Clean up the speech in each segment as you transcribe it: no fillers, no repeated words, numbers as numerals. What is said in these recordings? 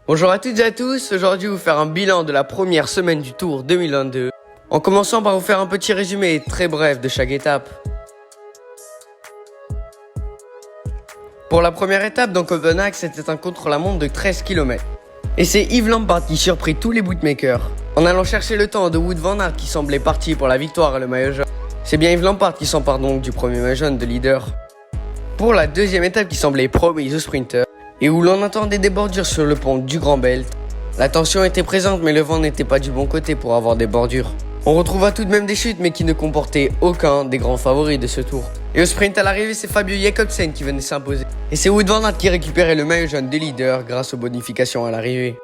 Bonjour à toutes et à tous, aujourd'hui je vais vous faire un bilan de la première semaine du Tour 2022, en commençant par vous faire un petit résumé très bref de chaque étape. Pour la première étape dans Copenhague, c'était un contre-la-montre de 13 km. Et c'est Yves Lampaert qui surprit tous les bookmakers, en allant chercher le temps de Wout van Aert qui semblait parti pour la victoire et le maillot jaune. C'est bien Yves Lampaert qui s'empare donc du premier maillot jaune de leader. Pour la deuxième étape qui semblait promise aux sprinters, et où l'on attendait des bordures sur le pont du Grand Belt, la tension était présente mais le vent n'était pas du bon côté pour avoir des bordures. On retrouva tout de même des chutes mais qui ne comportaient aucun des grands favoris de ce tour. Et au sprint à l'arrivée, c'est Fabio Jakobsen qui venait s'imposer. Et c'est Wout van Aert qui récupérait le maillot jaune de leader grâce aux bonifications à l'arrivée.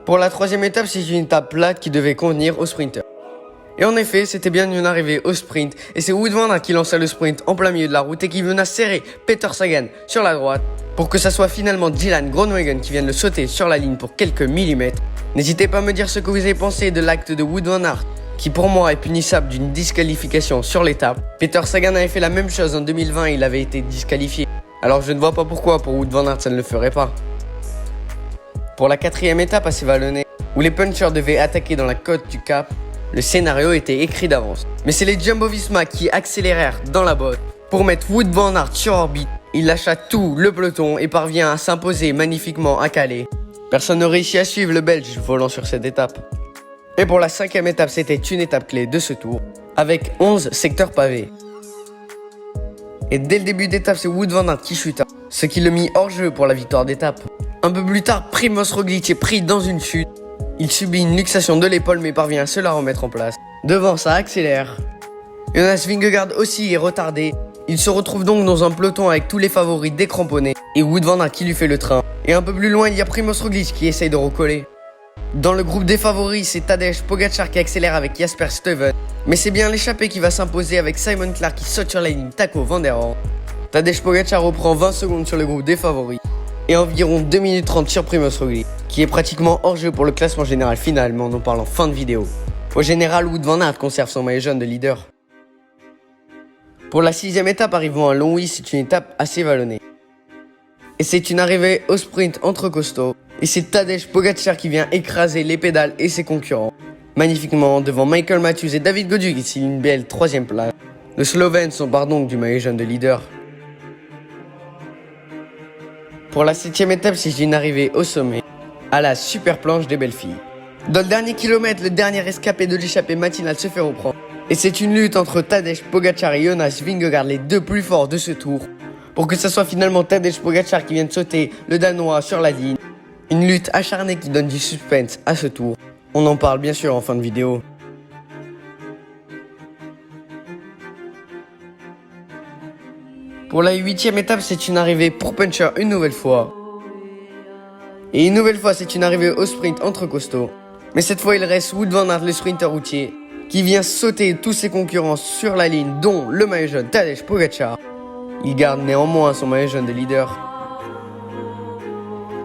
Pour la troisième étape, c'est une étape plate qui devait convenir aux sprinters. Et en effet, c'était bien une arrivée au sprint, et c'est Wout van Aert qui lança le sprint en plein milieu de la route et qui venait serrer Peter Sagan sur la droite, pour que ça soit finalement Dylan Groenewegen qui vienne le sauter sur la ligne pour quelques millimètres. N'hésitez pas à me dire ce que vous avez pensé de l'acte de Wout van Aert, qui pour moi est punissable d'une disqualification sur l'étape. Peter Sagan avait fait la même chose en 2020 et il avait été disqualifié. Alors je ne vois pas pourquoi pour Wout van Aert ça ne le ferait pas. Pour la quatrième étape assez vallonnée, où les punchers devaient attaquer dans la côte du Cap, le scénario était écrit d'avance. Mais c'est les Jumbo-Visma qui accélérèrent dans la botte pour mettre Wout van Aert sur orbite. Il lâcha tout le peloton et parvient à s'imposer magnifiquement à Calais. Personne ne réussit à suivre le Belge volant sur cette étape. Et pour la cinquième étape, c'était une étape clé de ce tour, avec 11 secteurs pavés. Et dès le début d'étape, c'est Wout van Aert qui chuta, ce qui le mit hors jeu pour la victoire d'étape. Un peu plus tard, Primož Roglič est pris dans une chute. Il subit une luxation de l'épaule mais parvient à se la remettre en place. Devant, ça accélère. Jonas Vingegaard aussi est retardé. Il se retrouve donc dans un peloton avec tous les favoris décramponnés et Wout van Aert qui lui fait le train. Et un peu plus loin, il y a Primož Roglič qui essaye de recoller. Dans le groupe des favoris, c'est Tadej Pogačar qui accélère avec Jasper Stuyven. Mais c'est bien l'échappée qui va s'imposer avec Simon Clark qui saute sur la ligne Taco van der Horn. Tadej Pogačar reprend 20 secondes sur le groupe des favoris et environ 2 minutes 30 sur Primož Roglič, qui est pratiquement hors jeu pour le classement général final, mais on en parle en fin de vidéo. Au général, Wout van Aert conserve son maillot jaune de leader. Pour la sixième étape arrivant à Longwy, c'est une étape assez vallonnée. Et c'est une arrivée au sprint entre costauds. Et c'est Tadej Pogačar qui vient écraser les pédales et ses concurrents magnifiquement devant Michael Matthews et David Gaudu qui signe une belle troisième place. Le Slovène s'empare donc du maillot jaune de leader. Pour la septième étape, c'est une arrivée au sommet, à la super planche des belles filles. Dans le dernier kilomètre, le dernier rescapé de l'échappée matinale se fait reprendre. Et c'est une lutte entre Tadej Pogačar et Jonas Vingegaard, les deux plus forts de ce tour, pour que ce soit finalement Tadej Pogačar qui vienne sauter le Danois sur la ligne. Une lutte acharnée qui donne du suspense à ce tour. On en parle bien sûr en fin de vidéo. Pour la huitième étape, c'est une arrivée pour Puncher une nouvelle fois. Et une nouvelle fois, c'est une arrivée au sprint entre costauds. Mais cette fois, il reste Wout van Aert, le sprinter routier, qui vient sauter tous ses concurrents sur la ligne, dont le maillot jaune Tadej Pogačar. Il garde néanmoins son maillot jaune de leader.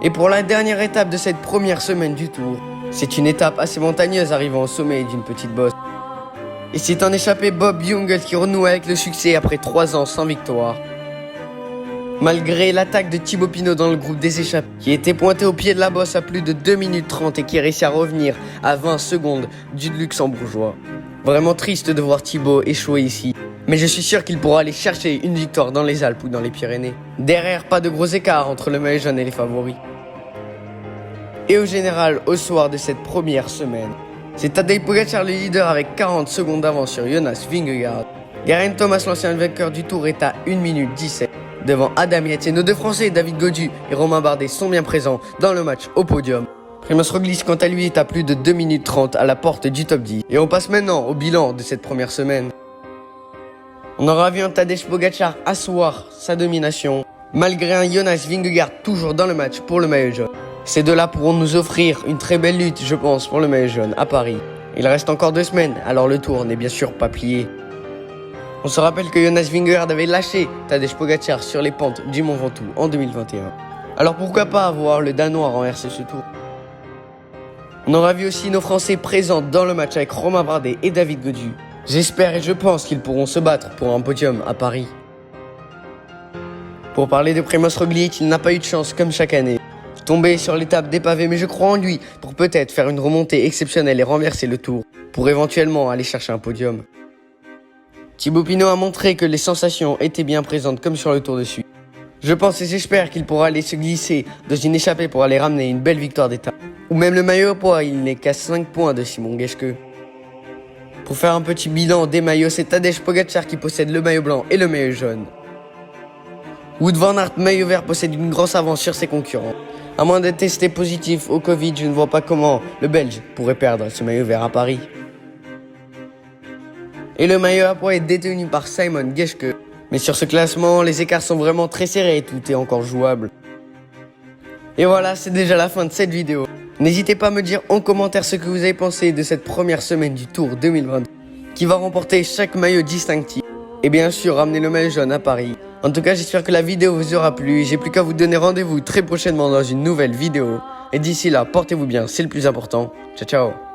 Et pour la dernière étape de cette première semaine du Tour, c'est une étape assez montagneuse arrivant au sommet d'une petite bosse. Et c'est un échappé Bob Jungels qui renoue avec le succès après 3 ans sans victoire. Malgré l'attaque de Thibaut Pinot dans le groupe des échappés, qui était pointé au pied de la bosse à plus de 2 minutes 30 et qui réussit à revenir à 20 secondes du luxembourgeois. Vraiment triste de voir Thibaut échouer ici, mais je suis sûr qu'il pourra aller chercher une victoire dans les Alpes ou dans les Pyrénées. Derrière, pas de gros écart entre le maillot jaune et les favoris. Et au général, au soir de cette première semaine, c'est Tadej Pogačar le leader avec 40 secondes d'avance sur Jonas Vingegaard. Geraint Thomas, l'ancien vainqueur du Tour, est à 1 minute 17. Devant Adam Yates, nos deux Français, David Gaudu et Romain Bardet, sont bien présents dans le match au podium. Primož Roglič, quant à lui, est à plus de 2 minutes 30 à la porte du top 10. Et on passe maintenant au bilan de cette première semaine. On aura vu un Tadej Pogačar asseoir sa domination, malgré un Jonas Vingegaard toujours dans le match pour le maillot jaune. Ces deux-là pourront nous offrir une très belle lutte, je pense, pour le maillot jaune à Paris. Il reste encore 2 semaines, alors le tour n'est bien sûr pas plié. On se rappelle que Jonas Vingegaard avait lâché Tadej Pogačar sur les pentes du Mont Ventoux en 2021. Alors pourquoi pas avoir le Danois renverser ce tour? On aura vu aussi nos Français présents dans le match avec Romain Bardet et David Gaudu. J'espère et je pense qu'ils pourront se battre pour un podium à Paris. Pour parler de Primož Roglič, il n'a pas eu de chance comme chaque année. Tombé sur l'étape des pavés, mais je crois en lui pour peut-être faire une remontée exceptionnelle et renverser le tour, pour éventuellement aller chercher un podium. Thibaut Pinot a montré que les sensations étaient bien présentes comme sur le tour de Suisse. Je pense et j'espère qu'il pourra aller se glisser dans une échappée pour aller ramener une belle victoire d'étape. Ou même le maillot au poids, il n'est qu'à 5 points de Simon Geschke. Pour faire un petit bilan des maillots, c'est Tadej Pogacar qui possède le maillot blanc et le maillot jaune. Wout van Aert, maillot vert, possède une grosse avance sur ses concurrents. À moins d'être testé positif au Covid, je ne vois pas comment le Belge pourrait perdre ce maillot vert à Paris. Et le maillot à poids est détenu par Simon Geschke. Mais sur ce classement, les écarts sont vraiment très serrés et tout est encore jouable. Et voilà, c'est déjà la fin de cette vidéo. N'hésitez pas à me dire en commentaire ce que vous avez pensé de cette première semaine du Tour 2022, qui va remporter chaque maillot distinctif. Et bien sûr, ramener le maillot jaune à Paris. En tout cas, j'espère que la vidéo vous aura plu. J'ai plus qu'à vous donner rendez-vous très prochainement dans une nouvelle vidéo. Et d'ici là, portez-vous bien, c'est le plus important. Ciao, ciao.